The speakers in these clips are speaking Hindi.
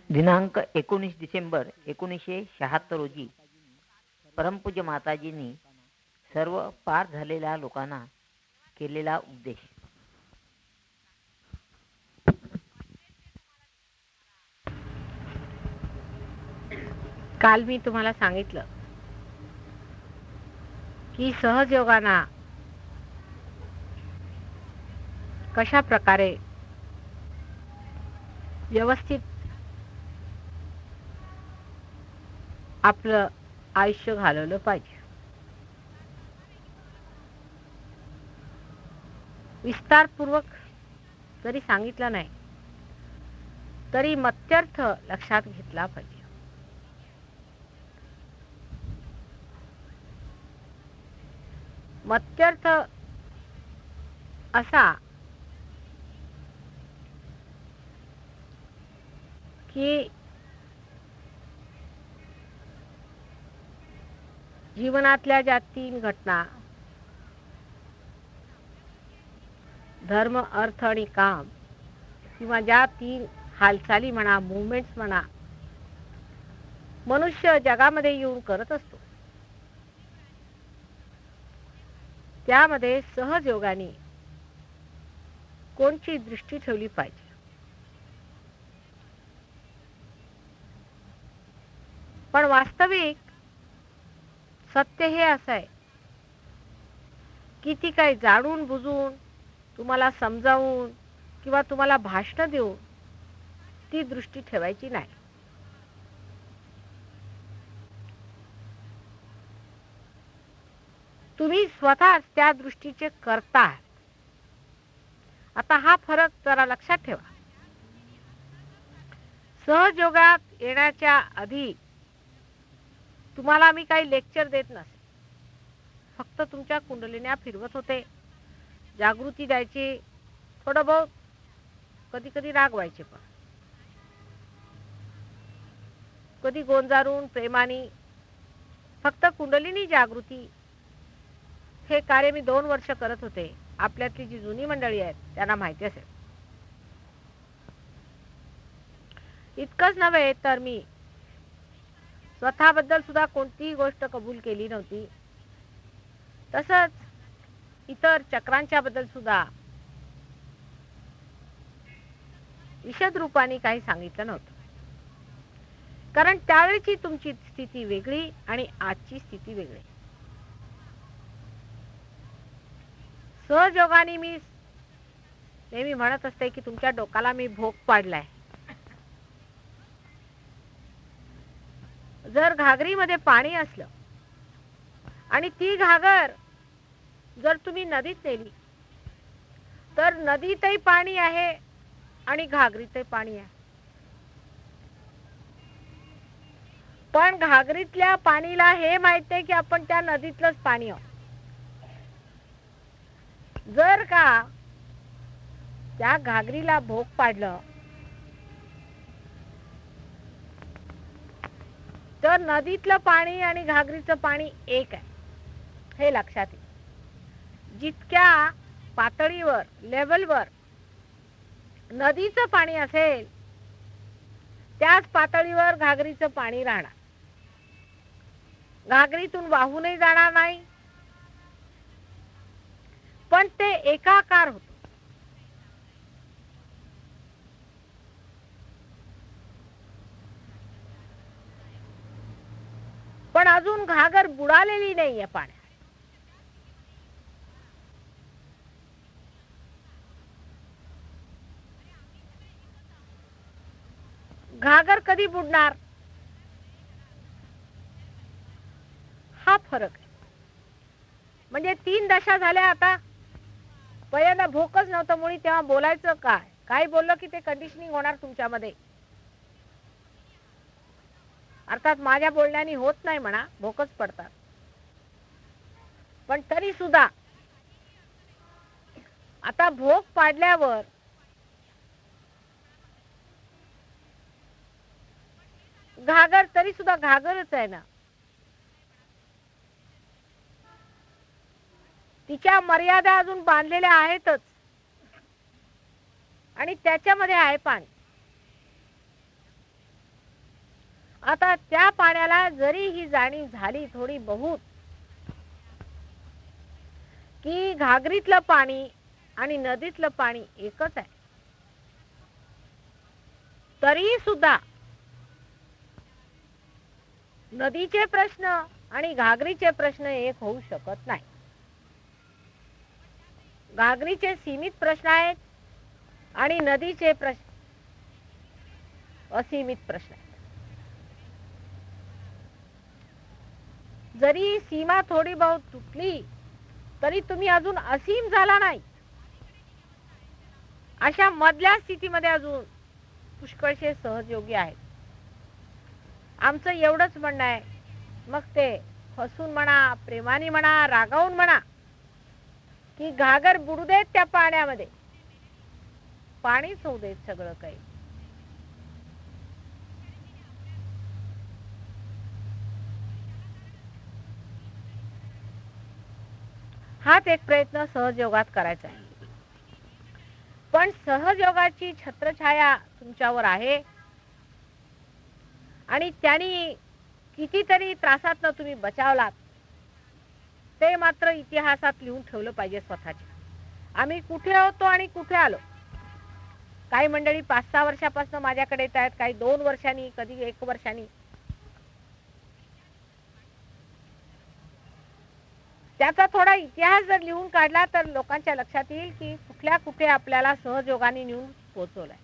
दिनांक 19 डिसेंबर 1976 रोजी परमपूज्य माताजींनी सर्व पार झालेल्या लोकांना केलेला उपदेश. काल मी तुम्हाला सांगितलं की सहजयोगाना कशा प्रकारे व्यवस्थित आपलं आयुष्य घालवलं पाहिजे. विस्तारपूर्वक जरी सांगितलं नाही तरी मत्यर्थ लक्षात घेतला पाहिजे. मत्यर्थ असा की जीवनातल्या ज्या 3 घटना धर्म, अर्थ आणि काम, किंवा ज्या 3 हालचाली म्हणा, मुवमेंट्स म्हणा, मनुष्य जगामध्ये येऊन करत असतो, त्यामध्ये सहजयोगाने कोणची दृष्टी ठेवली पाहिजे. पण वास्तविक सत्य हे असं आहे की ती काही जाणून बुजून तुम्हाला समजावून किंवा तुम्हाला भाषण देऊन ती दृष्टी ठेवायची नाही. तुम्ही स्वतःच त्या दृष्टीचे करता आहात. आता हा फरक जरा लक्षात ठेवा. सहजयोगात येण्याच्या आधी तुम्हाला मी काही लेक्चर देत नसे, फक्त तुमच्या कुंडलिन्या फिरवत होते, जागृती द्यायची, थोडं बहुत कधी कधी रागवायचे, पण कधी गोंजारून प्रेमाने, फक्त कुंडलिनी जागृती हे कार्य मी 2 वर्ष करत होते. आपल्यातली जी जुनी मंडळी आहेत त्यांना माहिती असेल. इतकंच नव्हे तर मी स्वतःबद्दल सुद्धा कोणतीही गोष्ट कबूल केली नव्हती. तसंच इतर चक्रांच्या बद्दल सुद्धा विशद रूपाने काही सांगितलं नव्हतं, कारण त्यावेळची तुमची स्थिती वेगळी आणि आजची स्थिती वेगळी. सहजयोगाने मी नेहमी म्हणत असते की तुमच्या डोकाला मी भोग पाडलाय. जर घागरीमध्ये पाणी असलं आणि ती घागर जर तुम्ही नदीत नेली तर नदीतही पाणी आहे आणि घागरीतही पाणी आहे. पण घागरीतल्या पाणीला हे माहित आहे की आपण त्या नदीतलंच पाणी आहोत. जर का त्या घागरीला भोग पाडलं तर नदीतलं पाणी आणि घागरीचं पाणी एक आहे, हे लक्षात येईल. जितक्या पातळीवर, लेवलवर नदीचं पाणी असेल त्याच पातळीवर घागरीचं पाणी राहणार. घागरीतून वाहूनही जाणार नाही, पण ते एकाकार होतं. पण अजून घागर बुडालेली नाहीये पाण्यात. घागर कधी बुडणार, हा फरक आहे. म्हणजे 3 दशा झाल्या. आता पहिल्यांदा भोकच नव्हतं मुळी, तेव्हा बोलायचं काय, काही बोललं की ते कंडिशनिंग होणार तुमच्यामध्ये. अर्थात माझ्या बोलण्याने होत नाही म्हणा, भोकच पडतात. पण तरी सुद्धा आता भोग पाडल्यावर घागर तरी सुद्धा घागरच आहे ना. तिच्या मर्यादा अजून बांधलेल्या आहेतच आणि त्याच्यामध्ये आहे पाणी. आता त्या पाण्याला जरी ही जाणीव झाली थोडी बहुत की घागरीतलं पाणी आणि नदीतलं पाणी एकच आहे, तरी सुद्धा नदीचे प्रश्न आणि घागरीचे प्रश्न एक होऊ शकत नाही. घागरीचे सीमित प्रश्न आहेत आणि नदीचे प्रश्न असीमित प्रश्न आहेत. जरी सीमा थोडी बहुत तुटली तरी तुम्ही अजून असीम झाला नाही. अशा मधल्या स्थितीमध्ये अजून पुष्कळशे सहजयोगी आहेत. आमचं एवढंच म्हणणं आहे, मग ते हसून म्हणा, प्रेमाने म्हणा, रागावून म्हणा, की घागर बुडू देत त्या पाण्यामध्ये, पाणीच होऊ देत सगळं काही. हाच एक प्रयत्न सहजयोगात करायचा आहे. पण सहजयोगाची छत्रछाया तुमच्यावर आहे आणि त्यांनी कितीतरी त्रासातनं तुम्ही बचावलात, ते मात्र इतिहासात लिहून ठेवलं पाहिजे स्वतःच्या. आम्ही कुठे होतो आणि कुठे आलो. काही मंडळी 5-6 वर्षापासून माझ्याकडे येत आहेत, काही 2 वर्षांनी, कधी 1 वर्षांनी. त्याचा थोडा इतिहास जर लिहून काढला तर लोकांच्या लक्षात येईल की कुठल्या कुठे आपल्याला सहजयोगाने नेऊन पोहोचवलंय.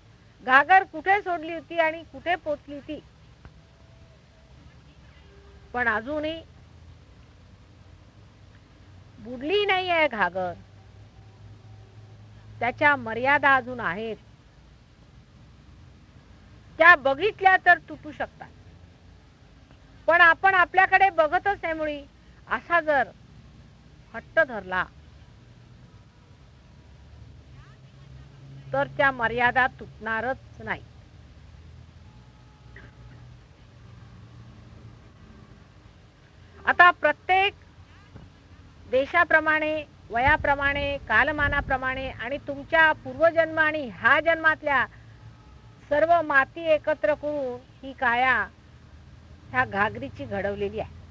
घागर कुठे सोडली होती आणि कुठे पोचली होती. पण अजूनही बुडली नाही आहे घागर. त्याच्या मर्यादा अजून आहेत. त्या बघितल्या तर तुटू शकतात. पण आपण आपल्याकडे बघतच नाही. मुळी असा जर हट्ट धरला तर त्या मर्यादा तुटणारच नाही. आता प्रत्येक देशाप्रमाणे, वयाप्रमाणे, कालमानाप्रमाणे आणि तुमच्या पूर्वजन्म आणि ह्या जन्मातल्या सर्व माती एकत्र करून ही काया ह्या घागरीची घडवलेली आहे.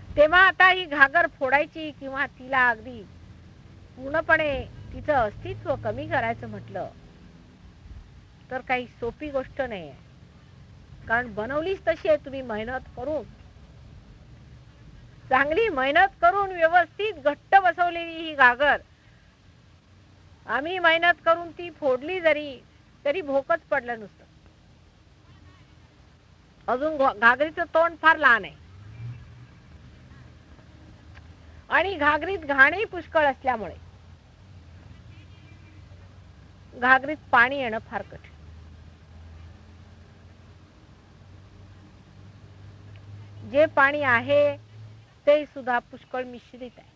तेव्हा आता ही घागर फोडायची किंवा तिला अगदी पूर्णपणे तिचं अस्तित्व कमी करायचं म्हटलं तर काही सोपी गोष्ट नाही आहे. कारण बनवलीच तशी आहे. तुम्ही मेहनत करून, चांगली मेहनत करून व्यवस्थित घट्ट बसवलेली ही घागर आम्ही मेहनत करून ती फोडली जरी तरी भोकच पडलं नुसतं. अजून घागरीचं तोंड फार लहान आहे आणि घागरीत घाणही पुष्कळ असल्यामुळे घागरीत पाणी येणं फार कठीण. जे पाणी आहे ते सुद्धा पुष्कळ मिश्रित आहे.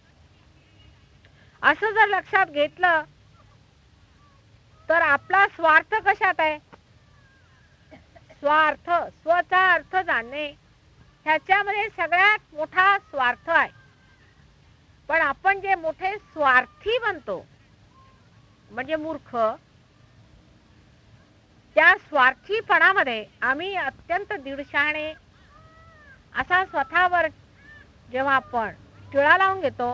असं जर लक्षात घेतलं तर आपला स्वार्थ कशात आहे? स्वार्थ, स्वचा अर्थ जाणणे, ह्याच्यामध्ये सगळ्यात मोठा स्वार्थ आहे. पण आपण जे मोठे स्वार्थी बनतो म्हणजे मूर्ख, त्या स्वार्थीपणामध्ये आम्ही अत्यंत दीडशहाणे असा स्वतःवर जेव्हा आपण टिळा लावून घेतो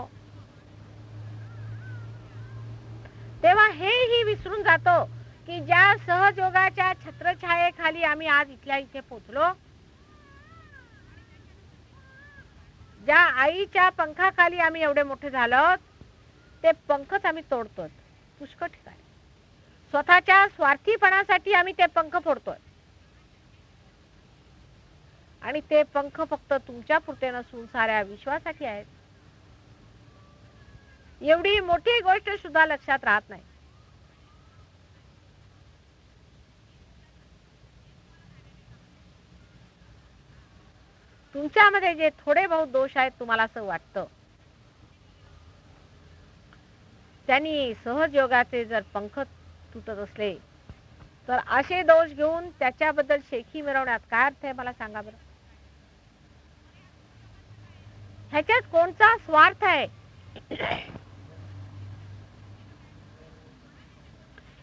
तेव्हा हेही विसरून जातो की ज्या सहजयोगाच्या छत्रछायेखाली आम्ही आज इथल्या इथे पोहोचलो, ज्या आईच्या पंखाखाली आम्ही एवढे मोठे झालो, ते पंखच आम्ही तोडतोय पुष्कळ ठिकाणी. स्वतःच्या स्वार्थीपणासाठी आम्ही ते पंख फोडतोय आणि ते पंख फक्त तुमच्या पुरते नसून साऱ्या विश्वासाठी आहेत. एवढी मोठी गोष्ट सुद्धा लक्षात राहत नाही. तुमच्यामध्ये जे थोडे बहुत दोष आहेत तुम्हाला असं वाटतं, त्यांनी सहजयोगाचे जर पंख तुटत असले तर असे दोष घेऊन त्याच्याबद्दल शेखी मिरवण्यात काय अर्थ आहे मला सांगा बरं. ह्याच्यात कोणता स्वार्थ आहे?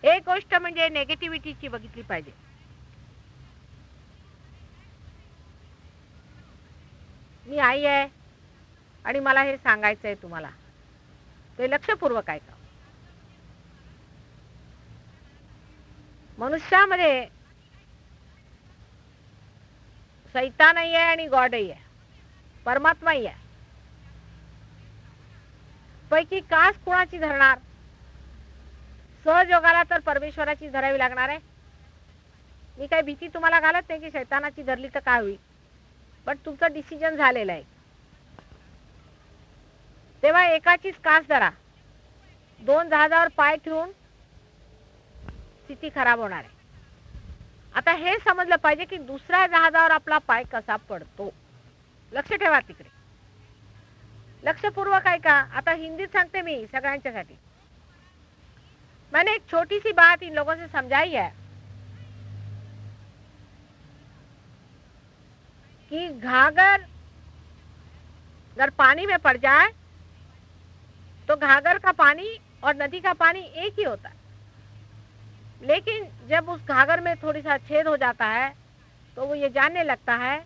एक गोष्ट म्हणजे नेगेटिव्हिटीची बघितली पाहिजे. मी आई आहे आणि मला हे सांगायचंय तुम्हाला, ते लक्षपूर्वक ऐका. मनुष्यामध्ये सैतानही आहे आणि गॉडही आहे, परमात्माही आहे. पैकी कास कुणाची धरणार? सहजोगाला तर परमेश्वराची धरावी लागणार आहे. मी काही भीती तुम्हाला घालत नाही की शैतानाची धरली तर काय होईल, पण तुमचं डिसिजन झालेलं आहे. तेव्हा एकाचीच कास धरा. 2 जहाजावर पाय ठेवून स्थिती खराब होणार आहे. आता हे समजलं पाहिजे की दुसऱ्या जहाजावर आपला पाय कसा पडतो. लक्ष ठेवा तिकडे, लक्षपूर्वक ऐका. आता हिंदीत सांगते मी सगळ्यांच्यासाठी. मैंने एक छोटी सी बात इन लोगों से समझाई है कि घाघर अगर पानी में पड़ जाए तो घाघर का पानी और नदी का पानी एक ही होता है, लेकिन जब उस घाघर में थोड़ी सा छेद हो जाता है तो वो ये जानने लगता है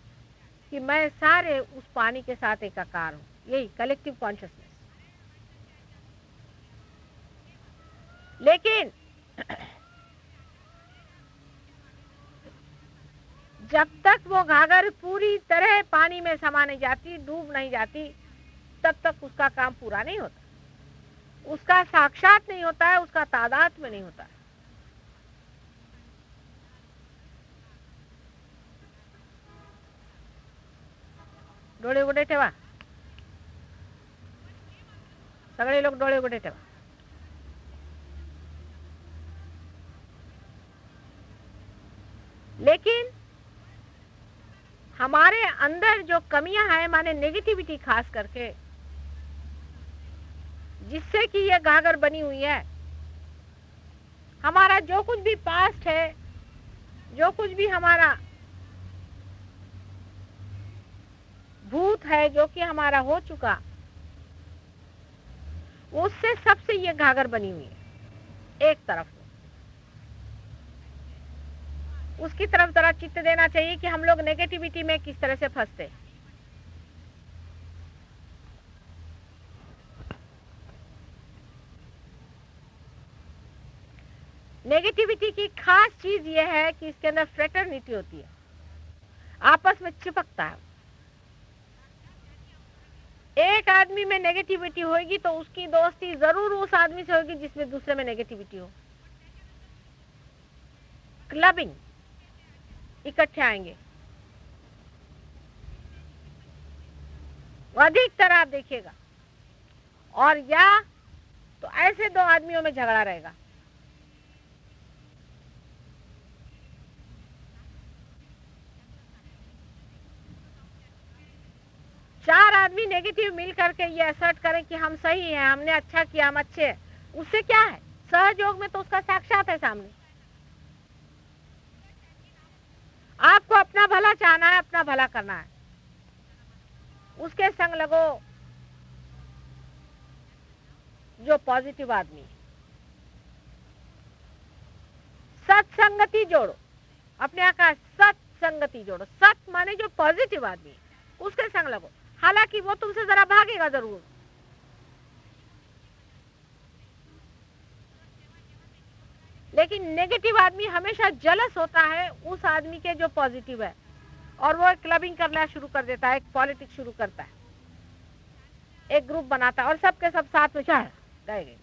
कि मैं सारे उस पानी के साथ एकाकार हूँ. यही कलेक्टिव कॉन्शियसनेस. लेकिन जब तक वो घाघर पूरी तरह पानी में समा नहीं जाती, डूब नहीं जाती, तब तक उसका काम पूरा नहीं होता. उसका साक्षात नहीं होता है, उसका तादाद में नहीं होता है. डोळे उघडे ठेवा, सगळे लोग डोळे उघडे ठेवा. लेकिन हमारे अंदर जो कमियां हैं, माने नेगेटिविटी खास करके, जिससे कि ये घाघर बनी हुई है. हमारा जो कुछ भी पास्ट है, जो कुछ भी हमारा भूत है, जो कि हमारा हो चुका, उससे सबसे ये घाघर बनी हुई है. एक तरफ उसकी तरफ जरा चित्त देना चाहिए कि हम लोग नेगेटिविटी में किस तरह से फंसते. नेगेटिविटी की खास चीज यह है कि इसके अंदर फ्रेटर्निटी होती है, आपस में चिपकता है. एक आदमी में नेगेटिविटी होगी तो उसकी दोस्ती जरूर उस आदमी से होगी जिसमें दूसरे में नेगेटिविटी हो. क्लबिंग, इकट्ठे आएंगे. अधिकतर आप देखिएगा, और या तो ऐसे 2 आदमियों में झगड़ा रहेगा. चार आदमी नेगेटिव मिल करके ये असर्ट करें कि हम सही हैं, हमने अच्छा किया, हम अच्छे हैं. उससे क्या है? सहयोग में तो उसका साक्षात है सामने. आपको अपना भला चाहना है, अपना भला करना है, उसके संग लगो जो पॉजिटिव आदमी है. सत्संगति जोड़ो, अपने आका सत्संगति जोड़ो. सत माने जो पॉजिटिव आदमी है, उसके संग लगो. हालांकि वो तुमसे जरा भागेगा जरूर, लेकिन नेगेटिव आदमी हमेशा जलस होता है उस आदमी के जो पॉजिटिव है, और वो क्लबिंग करना शुरू कर देता है, एक पॉलिटिक्स शुरू करता है, एक ग्रुप बनाता है और सबके सब साथ में चाहे गए.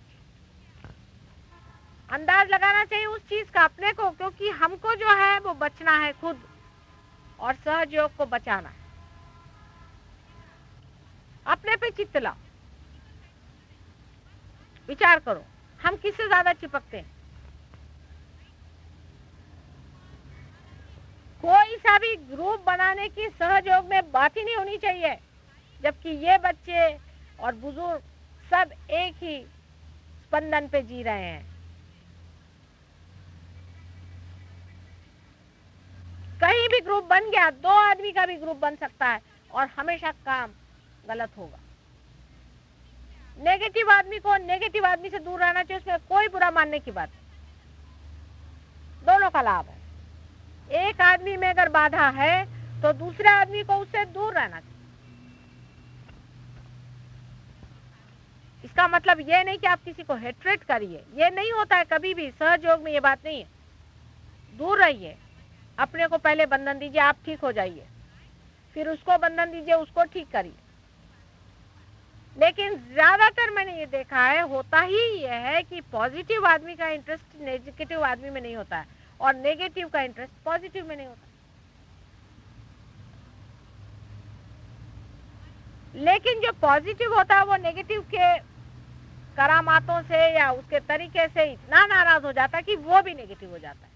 अंदाज लगाना चाहिए उस चीज का अपने को, क्योंकि हमको जो है वो बचना है खुद, और सहयोग को बचाना है. अपने पे चित्त लाओ, विचार करो हम किससे ज्यादा चिपकते हैं. कोई सा भी ग्रुप बनाने की सहयोग में बात ही नहीं होनी चाहिए, जबकि ये बच्चे और बुजुर्ग सब एक ही स्पंदन पे जी रहे हैं. कहीं भी ग्रुप बन गया, 2 आदमी का भी ग्रुप बन सकता है, और हमेशा काम गलत होगा. नेगेटिव आदमी को नेगेटिव आदमी से दूर रहना चाहिए, उसमें कोई बुरा मानने की बात नहीं. दोनों का लाभ है। एक आदमी में अगर बाधा है तो दूसरे आदमी को उससे दूर रहना चाहिए। इसका मतलब ये नहीं कि आप किसी को हेट्रेट करिए, ये नहीं होता है कभी भी। सहयोग में ये बात नहीं है। दूर रहिए, अपने को पहले बंधन दीजिए, आप ठीक हो जाइए, फिर उसको बंधन दीजिए, उसको ठीक करिए। लेकिन ज्यादातर मैंने ये देखा है, होता ही ये है कि पॉजिटिव आदमी का इंटरेस्ट नेगेटिव आदमी में नहीं होता है, और नेगेटिव का इंटरेस्ट पॉजिटिव में नहीं होता। लेकिन जो पॉजिटिव होता है वो नेगेटिव के करामातों से या उसके तरीके से इतना नाराज हो जाता है कि वो भी नेगेटिव हो जाता है।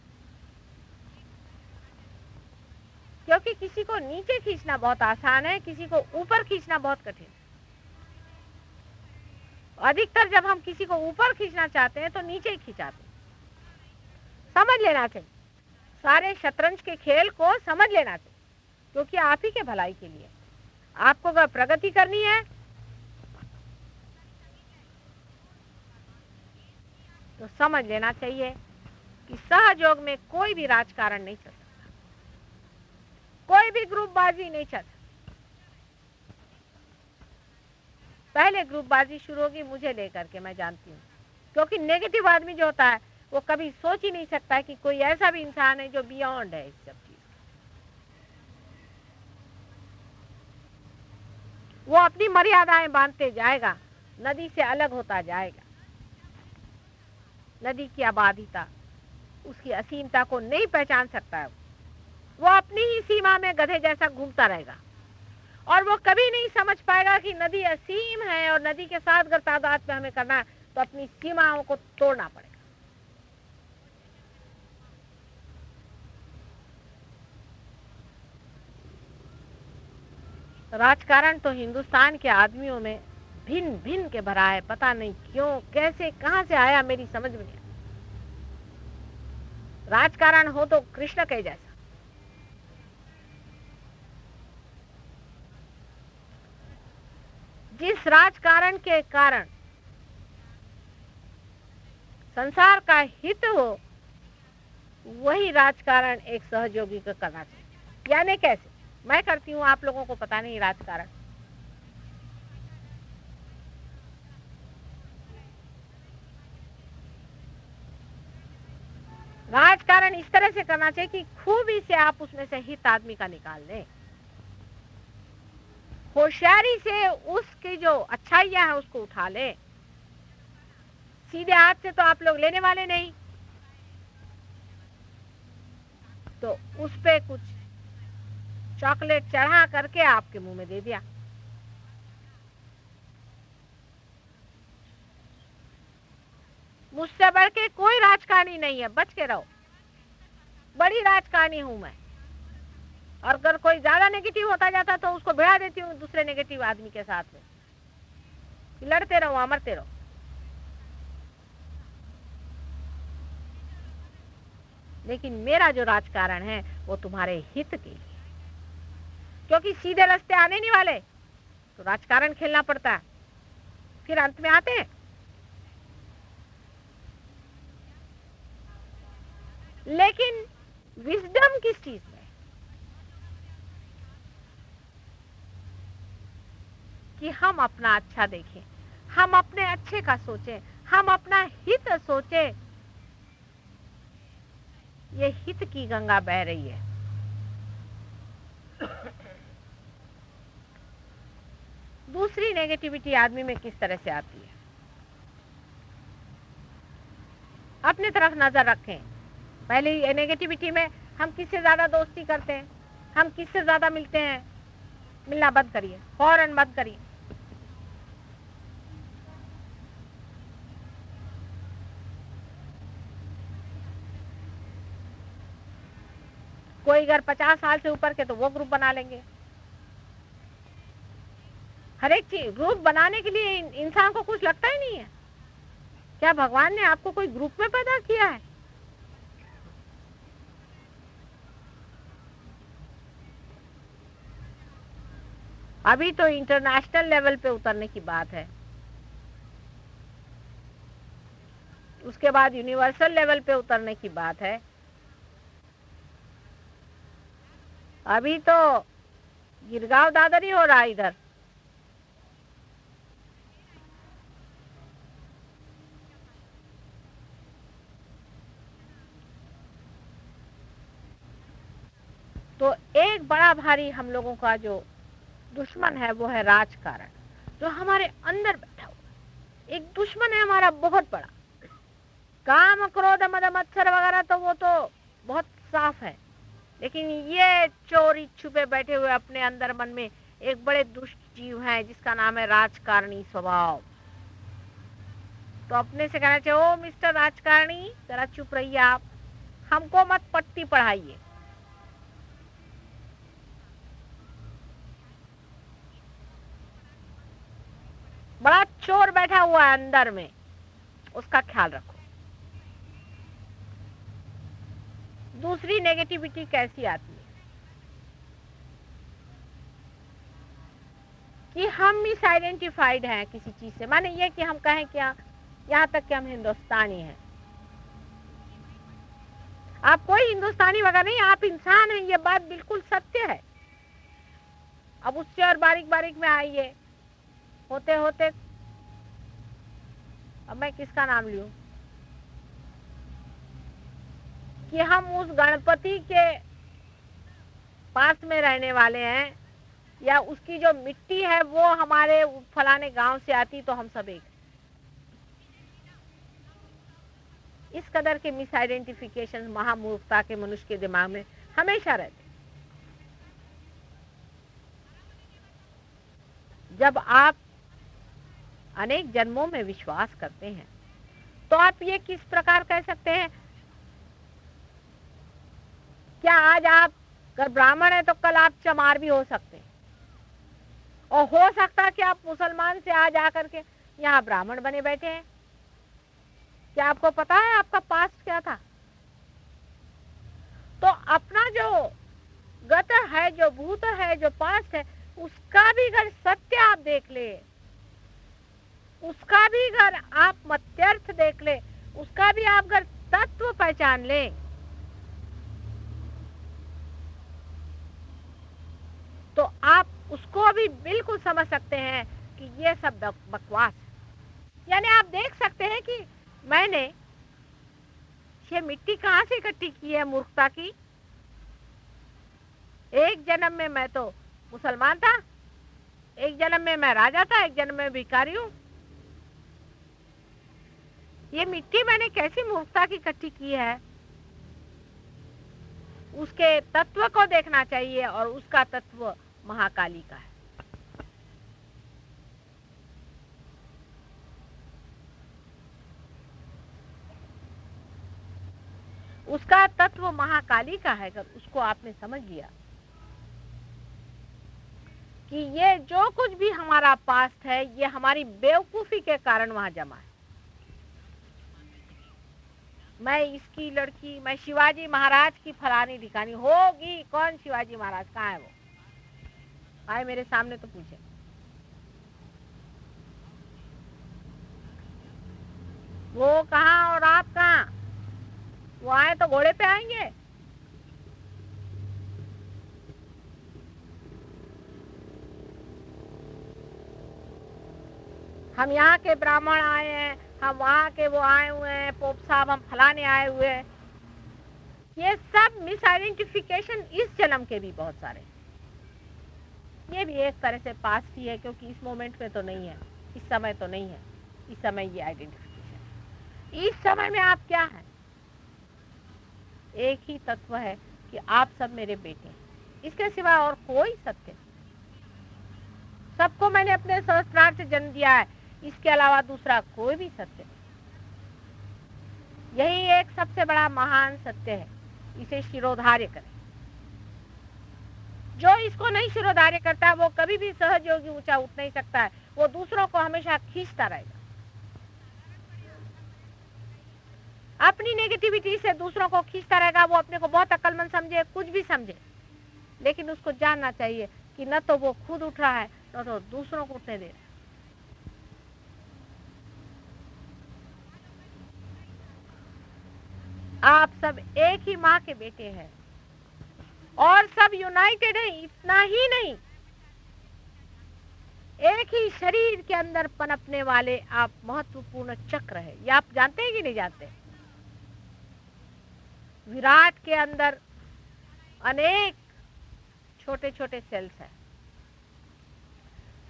क्योंकि किसी को नीचे खींचना बहुत आसान है, किसी को ऊपर खींचना बहुत कठिन है। अधिकतर जब हम किसी को ऊपर खींचना चाहते हैं तो नीचे ही खिंचाते हैं। समझ लेना चाहिए, सारे शतरंज के खेल को समझ लेना चाहिए, क्योंकि आप ही के भलाई के लिए। आपको अगर प्रगति करनी है तो समझ लेना चाहिए कि सहयोग में कोई भी राजकारण नहीं चल सकता, कोई भी ग्रुपबाजी नहीं चल सकती। पहले ग्रुपबाजी शुरू होगी मुझे लेकर के, मैं जानती हूँ। क्योंकि नेगेटिव आदमी जो होता है वो कभी सोच ही नहीं सकता है कि कोई ऐसा भी इंसान है जो बियॉन्ड है इस सब चीज। वो अपनी मर्यादाएं बांधते जाएगा, नदी से अलग होता जाएगा। नदी की आबादिता, उसकी असीमता को नहीं पहचान सकता है। वो अपनी ही सीमा में गधे जैसा घूमता रहेगा, और वो कभी नहीं समझ पाएगा कि नदी असीम है, और नदी के साथ अगर तादाद में हमें करना है तो अपनी सीमाओं को तोड़ना पड़ेगा। राजकारण तो हिंदुस्तान के आदमियों में भिन्न भिन्न के भरा है। पता नहीं क्यों, कैसे, कहां से आया, मेरी समझ में नहीं आया। राजकारण हो तो कृष्ण के जैसा। जिस राजकारण के कारण संसार का हित हो, वही राजकारण एक सहयोगी को करना चाहिए। यानी कैसे? मैं करती हूँ, आप लोगों को पता नहीं राजकारण। राजकारण इस तरह से करना चाहिए कि खूबी से आप उसमें से हित आदमी का निकाल लें, होशियारी से उसकी जो अच्छाइयां है उसको उठा ले। सीधे हाथ से तो आप लोग लेने वाले नहीं, तो उस पे कुछ चॉकलेट चढ़ा करके आपके मुंह में दे दिया। मुझसे बढ़ के कोई राजकारणी नहीं है, बच के रहो। बड़ी राजकारणी हूं मैं, और अगर कोई ज्यादा नेगेटिव होता जाता तो उसको भिड़ा देती हूँ दूसरे नेगेटिव आदमी के साथ में। लड़ते रहो, अमरते रहो। लेकिन मेरा जो राजकारण है वो तुम्हारे हित के लिए, क्योंकि सीधे रास्ते आने नहीं वाले, तो राजकारण खेलना पड़ता है, फिर अंत में आते हैं। लेकिन विजडम किस चीज में? कि हम अपना अच्छा देखें, हम अपने अच्छे का सोचें, हम अपना हित सोचें। ये हित की गंगा बह रही है। दूसरी नेगेटिविटी आदमी में किस तरह से आती है? अपने तरफ नजर रखें। पहले ये नेगेटिविटी में हम किससे ज्यादा दोस्ती करते हैं, हम किससे ज्यादा मिलते हैं। मिलना बंद करिए, फौरन बंद करिए। कोई अगर 50 साल से ऊपर के तो वो ग्रुप बना लेंगे। हर एक चीज ग्रुप बनाने के लिए इंसान को कुछ लगता ही नहीं है। क्या भगवान ने आपको कोई ग्रुप में पैदा किया है? अभी तो इंटरनेशनल लेवल पे उतरने की बात है, उसके बाद यूनिवर्सल लेवल पे उतरने की बात है। अभी तो गिरगांव दादर ही हो रहा है इधर। तो एक बड़ा भारी हम लोगों का जो दुश्मन है वो है राजकारण, जो हमारे अंदर बैठा हुआ एक दुश्मन है हमारा बहुत बड़ा। काम क्रोध मद मत्सर वगैरह तो वो तो बहुत साफ है, लेकिन ये चोरी छुपे बैठे हुए अपने अंदर मन में एक बड़े दुष्ट जीव हैं जिसका नाम है राजकारणी स्वभाव। तो अपने से कहना चाहिए, ओ मिस्टर राजकारणी जरा चुप रहिए, आप हमको मत पट्टी पढ़ाइए। बड़ा चोर बैठा हुआ है अंदर में, उसका ख्याल रखो। दूसरी नेगेटिविटी कैसी आती है कि हम मिस आइडेंटिफाइड हैं किसी चीज से। माने ये कि हम कहें क्या, यहाँ तक कि हम हिंदुस्तानी हैं। आप कोई हिंदुस्तानी वगैरह नहीं, आप इंसान हैं, ये बात बिल्कुल सत्य है। अब उससे और बारीक बारीक में आइए, होते होते अब मैं किसका नाम लूं कि हम उस गणपति के पास में रहने वाले हैं, या उसकी जो मिट्टी है वो हमारे फलाने गांव से आती, तो हम सब एक। इस कदर के मिस आइडेंटिफिकेशन महामूर्खता के मनुष्य के दिमाग में हमेशा रहते। जब आप अनेक जन्मों में विश्वास करते हैं तो आप ये किस प्रकार कह सकते हैं, क्या आज आप अगर ब्राह्मण है तो कल आप चमार भी हो सकते हैं, और हो सकता है कि आप मुसलमान से आज आकर के यहाँ ब्राह्मण बने बैठे हैं। क्या आपको पता है आपका पास्ट क्या था? तो अपना जो गत है, जो भूत है, जो पास्ट है, उसका भी अगर सत्य आप देख ले, उसका भी अगर आप मत्यर्थ देख ले, उसका भी आप अगर तत्व पहचान ले, तो आप उसको भी बिल्कुल समझ सकते हैं कि ये सब बकवास है। यानी आप देख सकते हैं कि मैंने ये मिट्टी कहां से इकट्ठी की है मूर्खता की। एक जन्म में मैं तो मुसलमान था, एक जन्म में मैं राजा था, एक जन्म में भिखारी हूं। ये मिट्टी मैंने कैसी मूर्खता की इकट्ठी की है, उसके तत्व को देखना चाहिए, और उसका तत्व महाकाली का है। उसका तत्व महाकाली का है। अगर उसको आपने समझ लिया कि ये जो कुछ भी हमारा पास्ट है, ये हमारी बेवकूफी के कारण वहां जमा है। मैं इसकी लड़की, मैं शिवाजी महाराज की फलानी ढिकानी होगी। कौन शिवाजी महाराज, कहाँ है वो? आए मेरे सामने तो पूछे। वो कहाँ और आप कहाँ? वो आए तो घोड़े पे आएंगे। हम यहाँ के ब्राह्मण आए हैं, हम वहाँ के वो आए हुए हैं, पोप साहब हम फलाने आए हुए हैं। ये सब मिस आइडेंटिफिकेशन इस जन्म के भी बहुत सारे। ये भी एक तरह से पास्ट ही है, क्योंकि इस मोमेंट में तो नहीं है, इस समय तो नहीं है। इस समय ये आइडेंटिफिकेशन, इस समय में आप क्या हैं? एक ही तत्व है कि आप सब मेरे बेटे हैं, इसके सिवा और कोई सत्य। सबको मैंने अपने सहस्त्रार से जन्म दिया है, इसके अलावा दूसरा कोई भी सत्य नहीं। यही एक सबसे बड़ा महान सत्य है, इसे शिरोधार्य करें। जो इसको नहीं शिरोधार्य करता, वो कभी भी सहज योगी ऊंचा उठ नहीं सकता है। वो दूसरों को हमेशा खींचता रहेगा। अपनी नेगेटिविटी से दूसरों को खींचता रहेगा। वो अपने को बहुत अक्लमंद समझे, कुछ भी समझे, लेकिन उसको जानना चाहिए कि न तो वो खुद उठ रहा है, न तो दूसरों को उठने दे रहा है। आप सब एक ही माँ के बेटे हैं, और सब यूनाइटेड है। इतना ही नहीं, एक ही शरीर के अंदर पनपने वाले आप महत्वपूर्ण चक्र है। ये आप जानते हैं कि नहीं जानते? विराट के अंदर अनेक छोटे छोटे सेल्स हैं,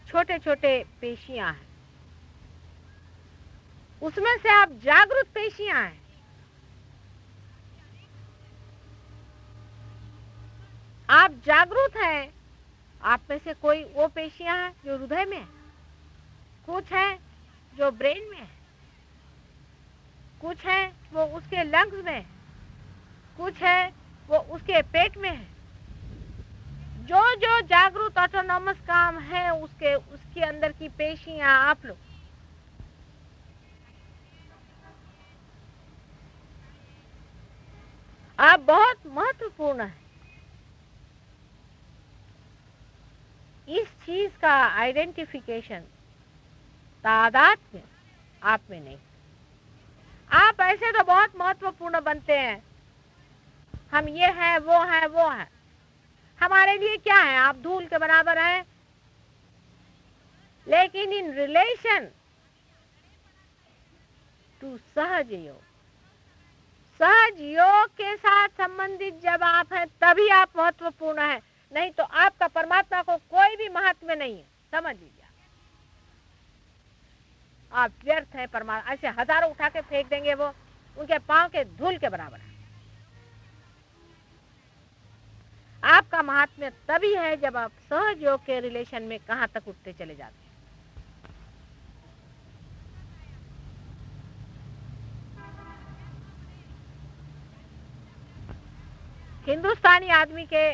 छोटे छोटे पेशियां हैं, उसमें से आप जागृत पेशियां हैं। आप जागृत हैं। आप में से कोई वो पेशियां हैं जो हृदय में है, कुछ है जो ब्रेन में है, कुछ है वो उसके लंग्स में है, कुछ है वो उसके पेट में है। जो जो जागृत ऑटोनॉमस काम है उसके अंदर की पेशियां आप लोग, आप बहुत महत्वपूर्ण है। इस चीज का आइडेंटिफिकेशन तादाद में आप में नहीं। आप ऐसे तो बहुत महत्वपूर्ण बनते हैं, हम ये हैं वो हैं वो हैं। हमारे लिए क्या है? आप धूल के बराबर हैं। लेकिन इन रिलेशन टू सहज योग, सहज योग के साथ संबंधित जब आप हैं तभी आप महत्वपूर्ण हैं। नहीं तो आपका परमात्मा को कोई भी महत्व नहीं है, समझ लीजिए। आप व्यर्थ हैं। परमात्मा ऐसे हजारों उठा के फेंक देंगे, वो उनके पांव के धूल के बराबर है। आपका महात्म्य तभी है जब आप सहज योग के रिलेशन में कहां तक उठते चले जाते हैं। हिंदुस्तानी आदमी के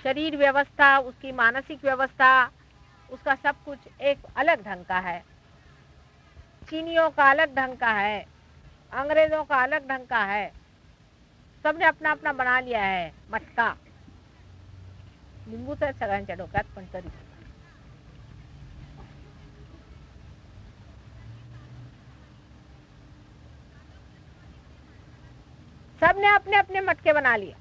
शरीर व्यवस्था, उसकी मानसिक व्यवस्था, उसका सब कुछ एक अलग ढंग का है। चीनियों का अलग ढंग का है, अंग्रेजों का अलग ढंग का है। सबने अपना अपना बना लिया है मटका। लिंबू तर सगळ्यांच्या डोक्यात, पण तरी सबने अपने अपने मटके बना लिए।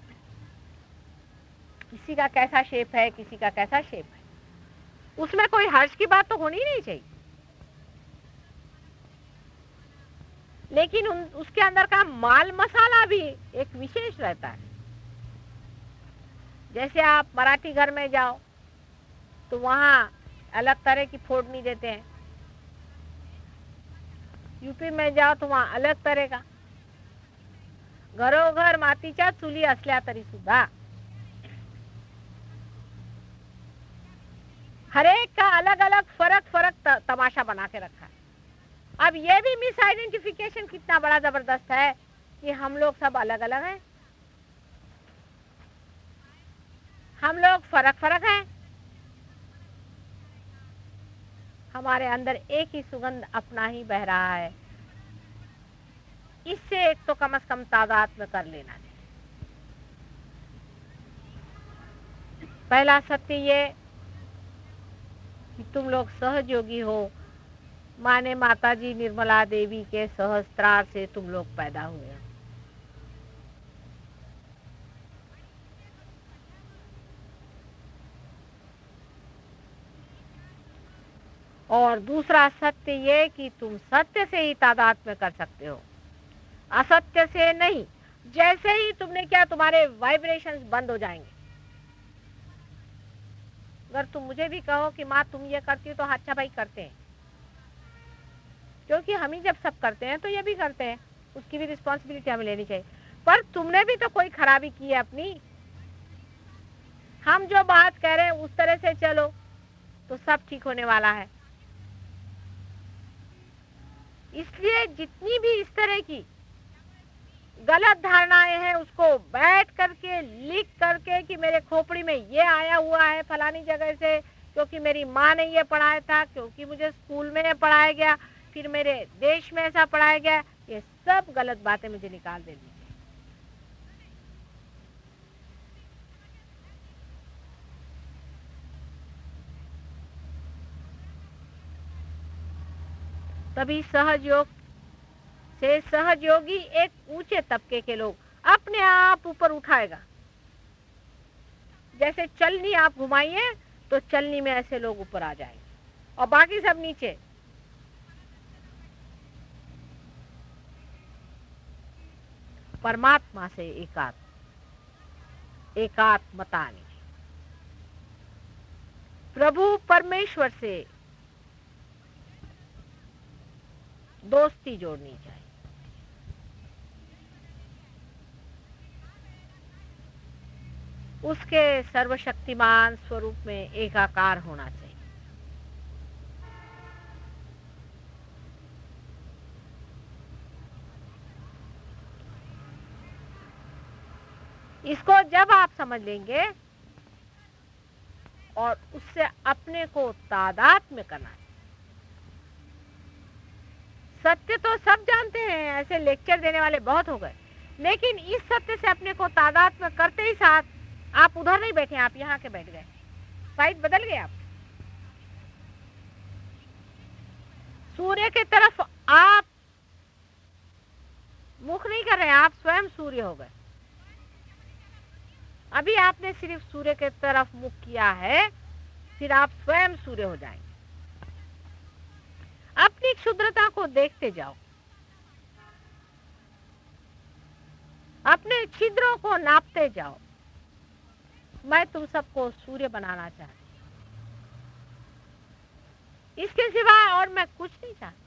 किसी का कैसा शेप है, किसी का कैसा शेप है। उसमें कोई हर्ष की बात तो होनी नहीं चाहिए, लेकिन उसके अंदर का माल मसाला भी एक विशेष रहता है। जैसे आप मराठी घर में जाओ तो वहां अलग तरह की फोड़नी देते हैं, यूपी में जाओ तो वहां अलग तरह का। घरोघर मातीच्या चुली असल्या तरी सुद्धा हर एक का अलग अलग फर्क फर्क तमाशा बना के रखा है। अब ये भी मिस आइडेंटिफिकेशन कितना बड़ा जबरदस्त है कि हम लोग सब अलग अलग हैं, हम लोग फर्क फर्क हैं। हमारे अंदर एक ही सुगंध अपना ही बह रहा है। इससे एक तो कम से कम तादाद में कर लेना चाहिए। पहला सत्य ये कि तुम लोग सहयोगी हो। माने माताजी निर्मला देवी के सहस्त्रार से तुम लोग पैदा हुए। और दूसरा सत्य ये कि तुम सत्य से ही तादाद में कर सकते हो, असत्य से नहीं। जैसे ही तुमने क्या, तुम्हारे वाइब्रेशंस बंद हो जाएंगे। अगर तुम मुझे भी कहो कि माँ तुम ये करती हो, तो अच्छा भाई करते हैं, क्योंकि हम ही जब सब करते हैं तो ये भी करते हैं, उसकी भी रिस्पॉन्सिबिलिटी हमें लेनी चाहिए। पर तुमने भी तो कोई खराबी की है अपनी। हम जो बात कह रहे हैं उस तरह से चलो तो सब ठीक होने वाला है। इसलिए जितनी भी इस तरह की गलत धारणाएं हैं उसको बैठ करके लिख करके कि मेरे खोपड़ी में ये आया हुआ है फलानी जगह से, क्योंकि मेरी माँ ने ये पढ़ाया था, क्योंकि मुझे स्कूल में पढ़ाया गया, फिर मेरे देश में ऐसा पढ़ाया गया, ये सब गलत बातें मुझे निकाल देनी। तभी सहज योग से सहयोगी एक ऊंचे तबके के लोग अपने आप ऊपर उठाएगा। जैसे चलनी आप घुमाइए तो चलनी में ऐसे लोग ऊपर आ जाएंगे और बाकी सब नीचे। परमात्मा से एकात्मता आनी, प्रभु परमेश्वर से दोस्ती जोड़नी चाहिए। उसके सर्वशक्तिमान स्वरूप में एकाकार होना चाहिए। इसको जब आप समझ लेंगे और उससे अपने को तादात्म्य करना है। सत्य तो सब जानते हैं, ऐसे लेक्चर देने वाले बहुत हो गए, लेकिन इस सत्य से अपने को तादात्म्य करते ही साथ आप उधर नहीं बैठे, आप यहाँ के बैठ गए, साइड बदल गए। आप सूर्य के तरफ आप मुख नहीं कर रहे, आप स्वयं सूर्य हो गए। अभी आपने सिर्फ सूर्य के तरफ मुख किया है, फिर आप स्वयं सूर्य हो जाएंगे। अपनी क्षुद्रता को देखते जाओ, अपने छिद्रों को नापते जाओ। मैं तुम सबको सूर्य बनाना चाहती, इसके सिवा और मैं कुछ नहीं चाहती।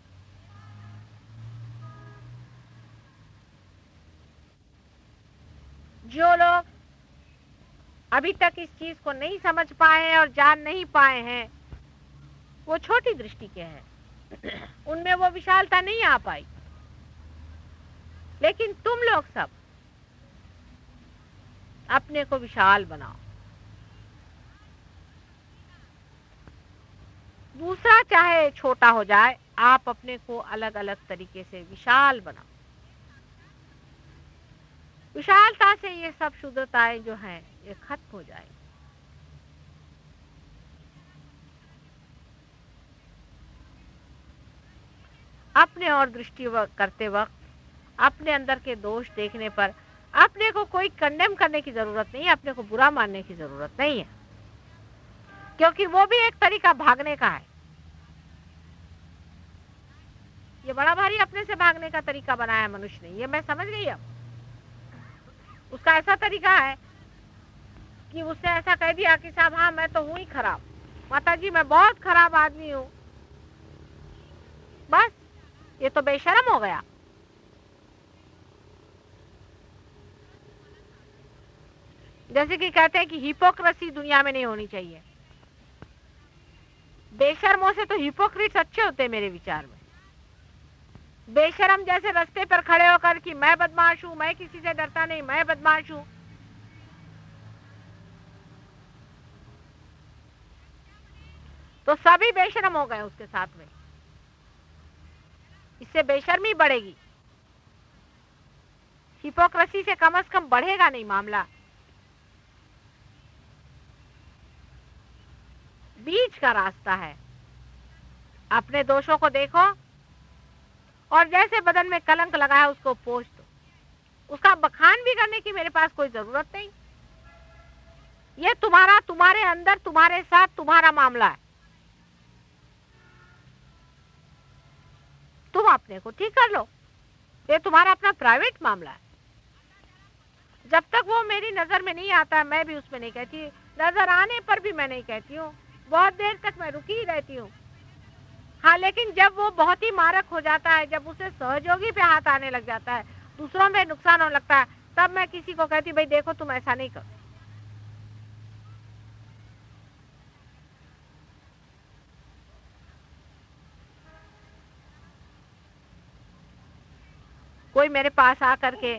जो लोग अभी तक इस चीज को नहीं समझ पाए और जान नहीं पाए हैं, वो छोटी दृष्टि के हैं, उनमें वो विशालता नहीं आ पाई। लेकिन तुम लोग सब अपने को विशाल बनाओ। दूसरा चाहे छोटा हो जाए, आप अपने को अलग अलग तरीके से विशाल बनाओ। विशालता से ये सब शुद्धताएं जो हैं ये खत्म हो जाएगी। अपने और दृष्टि करते वक्त अपने अंदर के दोष देखने पर अपने को कोई कंडेम करने की जरूरत नहीं है, अपने को बुरा मानने की जरूरत नहीं है, क्योंकि वो भी एक तरीका भागने का है। ये बड़ा भारी अपने से भागने का तरीका बनाया मनुष्य ने, ये मैं समझ गई। अब उसका ऐसा तरीका है कि उसने ऐसा कह दिया कि साहब हाँ मैं तो हूं ही खराब, माता जी मैं बहुत खराब आदमी हूं, बस ये तो बेशर्म हो गया। जैसे कि कहते हैं कि हिपोक्रेसी दुनिया में नहीं होनी चाहिए। बेशर्मों से तो हिपोक्रेट्स अच्छे होते हैं मेरे विचार में। बेशर्म जैसे रास्ते पर खड़े होकर कि मैं बदमाश हूं, मैं किसी से डरता नहीं, मैं बदमाश हूं, तो सभी बेशर्म हो गए उसके साथ में। इससे बेशर्मी बढ़ेगी, हिपोक्रेसी से कम से कम बढ़ेगा नहीं मामला। बीच का रास्ता है। अपने दोषों को देखो और जैसे बदन में कलंक लगा है उसको पोंछ दो। उसका बखान भी करने की मेरे पास कोई जरूरत नहीं। ये तुम्हारा, तुम्हारे अंदर, तुम्हारे साथ तुम्हारा मामला है। तुम अपने को ठीक कर लो, ये तुम्हारा अपना प्राइवेट मामला है। जब तक वो मेरी नजर में नहीं आता, मैं भी उसमें नहीं कहती, नजर आने पर भी मैं नहीं कहती हूँ, बहुत देर तक मैं रुकी ही रहती हूँ। हाँ, लेकिन जब वो बहुत ही मारक हो जाता है, जब उसे सहयोगी पे हाथ आने लग जाता है, दूसरों में नुकसान होने लगता है, तब मैं किसी को कहती भाई देखो तुम ऐसा नहीं करो। कोई मेरे पास आकर के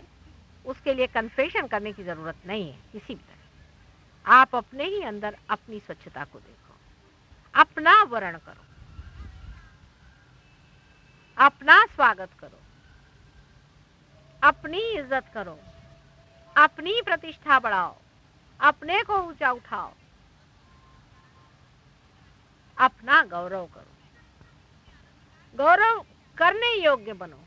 उसके लिए कन्फेशन करने की जरूरत नहीं है किसी भी तरह। आप अपने ही अंदर अपनी स्वच्छता को देखो, अपना वर्ण करो, अपना स्वागत करो, अपनी इज्जत करो, अपनी प्रतिष्ठा बढ़ाओ, अपने को ऊंचा उठाओ, अपना गौरव करो, गौरव करने योग्य बनो।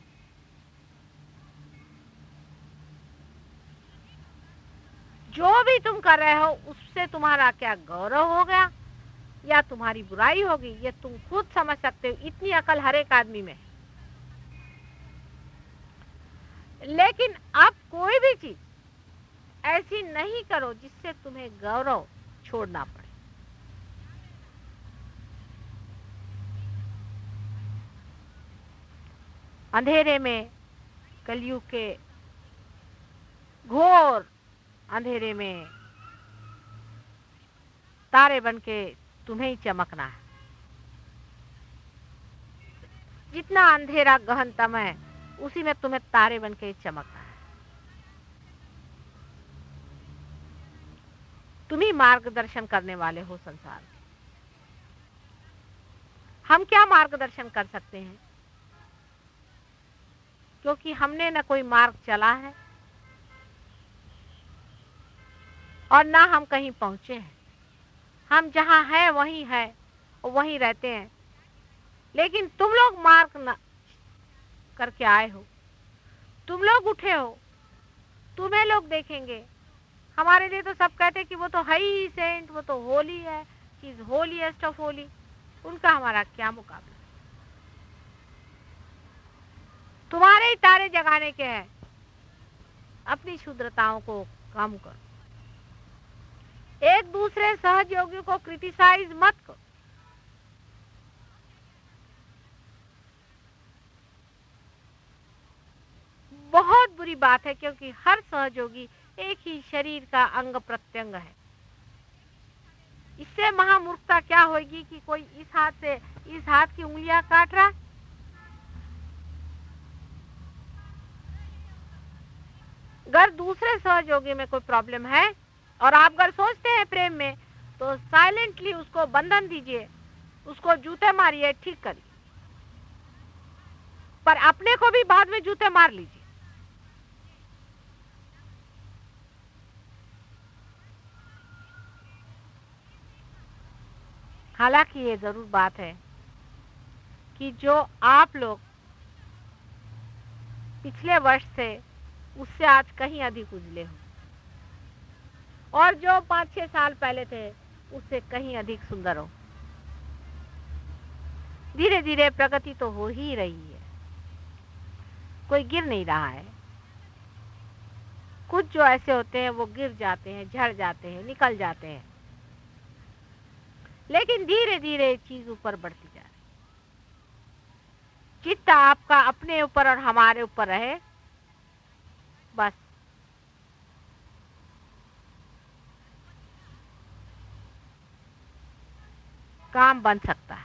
जो भी तुम कर रहे हो उससे तुम्हारा क्या गौरव हो गया या तुम्हारी बुराई होगी, ये तुम खुद समझ सकते हो। इतनी अकल हर एक आदमी में। लेकिन अब कोई भी चीज ऐसी नहीं करो जिससे तुम्हें गौरव छोड़ना पड़े। अंधेरे में, कलयुग के घोर अंधेरे में तारे बनके तुम्हें ही चमकना है। जितना अंधेरा गहनतम है उसी में तुम्हें तारे बनके चमकना है। तुम ही मार्गदर्शन करने वाले हो संसार में। हम क्या मार्गदर्शन कर सकते हैं, क्योंकि हमने न कोई मार्ग चला है और ना हम कहीं पहुंचे हैं। हम जहां हैं वहीं है और वहीं रहते हैं। लेकिन तुम लोग मार्ग न करके आए हो, तुम लोग उठे हो, तुम्हें लोग देखेंगे। हमारे लिए तो सब कहते कि वो तो है ही सेंट, वो तो होली है, he is holiest of Holi. उनका हमारा क्या मुकाबला। तुम्हारे ही तारे जगाने के हैं। अपनी क्षुद्रताओं को कम करो। एक दूसरे सहयोगियों को क्रिटिसाइज मत करो। बहुत बुरी बात है, क्योंकि हर सहयोगी एक ही शरीर का अंग प्रत्यंग है। इससे महामूर्खता क्या होगी कि कोई इस हाथ से इस हाथ की उंगलियां काट रहा है। अगर दूसरे सहयोगी में कोई प्रॉब्लम है और आप अगर सोचते हैं प्रेम में, तो साइलेंटली उसको बंधन दीजिए, उसको जूते मारिए, ठीक करिए, पर अपने को भी बाद में जूते मार लीजिए। हालांकि ये जरूर बात है कि जो आप लोग पिछले वर्ष से उससे आज कहीं अधिक उजले हो, और जो 5-6 साल पहले थे उससे कहीं अधिक सुंदर हो। धीरे धीरे प्रगति तो हो ही रही है, कोई गिर नहीं रहा है। कुछ जो ऐसे होते हैं वो गिर जाते हैं, झड़ जाते हैं, निकल जाते हैं, लेकिन धीरे धीरे चीज ऊपर बढ़ती जा रही। चित्त आपका अपने ऊपर और हमारे ऊपर रहे, बस काम बन सकता है।